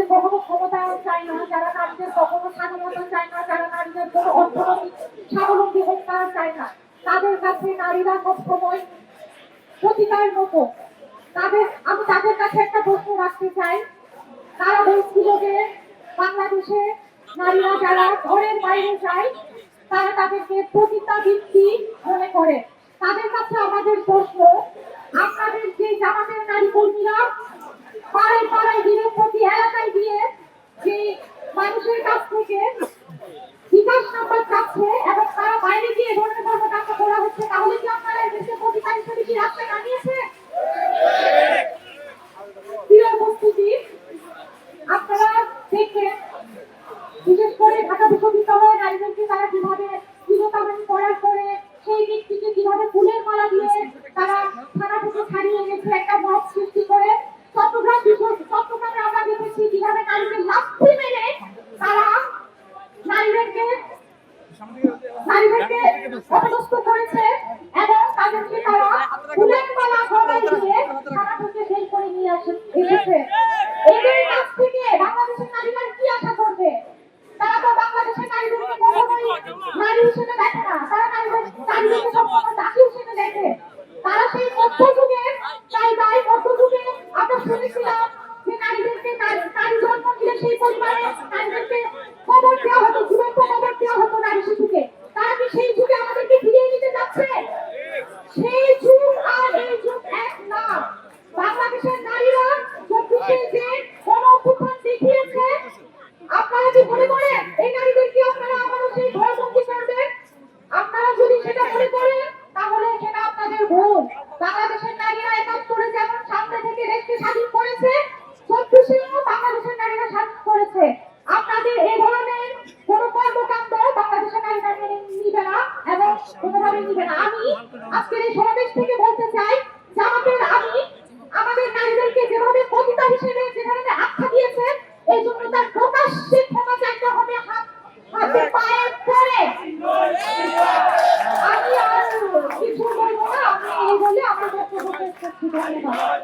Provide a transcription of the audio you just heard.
নারীদের কখনো ক্ষমতায়ন চায় না, যারা নারীদের কখনো স্বাধীনতা চায় না, যারা নারীদের কোনো অর্থনৈতিক স্বাবলম্বী হতে চায় না, তাদের কাছে নারীরা সবসময় প্রতিকার মতো। আমি তাদের কাছে একটা প্রশ্ন রাখতে চাই, তারা বলছিল যে বাংলাদেশে নারীরা যারা ঘরের বাইরে যায় তারা তাদেরকে পতিতাবৃত্তি মনে করে। তাদের কাছে আমাদের প্রশ্ন, আপনাদের যে জামাতের নারী কর্মীরা পাড়ায় পাড়ায় দিনের প্রতি এলাকায় গিয়ে যে মানুষের কাছ থেকে বিকাশ নাম্বার চাচ্ছে এবং তারা বাইরে গিয়ে ধরনের কর্মকাণ্ড করা হচ্ছে, তাহলে কি আপনারা এদেরকে পতিতা হিসেবে কি রাস্তায় নামিয়েছে? প্রিয় উপস্থিতি, আপনারা দেখেন বিশেষ করে ঢাকা বিশ্ববিদ্যালয়ে নারীদেরকে তারা কিভাবে বিনোদন করার পরে সেই ব্যক্তিকে কিভাবে ফুলের মালা দিয়ে তারা থানা থেকে ছাড়িয়ে এনেছে একটা মত সৃষ্টি করে। চট্টগ্রামে আমরা দেখেছি কিভাবে নারীদের লাথি মেরে তারা নারীদেরকে অপদস্থ করেছে এবং তাদেরকে তারা ফুলের মালা গলায় দিয়ে থানা থেকে বের করে নিয়ে এসেছে। এদের কাছ থেকে বাংলাদেশের নারীরা কি আশা করবে? তারা তো বাংলাদেশের নারীদেরকে কখনোই নারী হিসেবে দেখে না, তারা নারীদেরকে সবসময় দাসী হিসেবে দেখে। তারা সেই মধ্যযুগে মধ্যযুগে আমরা শুনেছিলাম যে নারীদেরকে নারী জন্ম দিলে সেই পরিবারে নারীদেরকে কবর দেওয়া হতো, জীবন্ত কবর দেওয়া হতো নারী শিশুকে। তারা কি সেই যুগে আমাদেরকে ফিরিয়ে নিতে যাচ্ছে? সেই যুগ আর এই যুগ এক না। বাংলাদেশের নারীরা 24-এ যে গণ-অভ্যুত্থান দেখিয়েছে, আপনারা কি মনে করেন এই নারীদেরকে আপনারা আবারও সেই ঘরবন্দি করবেন? আপনারা যদি সেটা মনে করেন তাহলে সেটা আপনাদের ভুল। বাংলাদেশের নারীরা ৭১-এ যেমন সামনে থেকে দেশকে স্বাধীন করেছে, 24-এও বাংলাদেশের নারীরা স্বাধীন করেছে। আপনাদের এই ধরনের কোনো কর্মকাণ্ড বাংলাদেশের নারীরা মেনে নিবে না এবং কোনোভাবে নিবে না। আমি আজকের এই সমাবেশ থেকে বলতে চাই, আমাদের নারীদেরকে যেভাবে পতিতা হিসেবে যে ধরনের আখ্যা দিয়েছে, এই জন্য তার প্রকাশ্যে ক্ষমা চাইতে হবে হাতে পায়ে পড়ে। আমি আর কিছু বলবো না, আমি এই বলে আমার বক্তব্য শেষ করছি। ধন্যবাদ।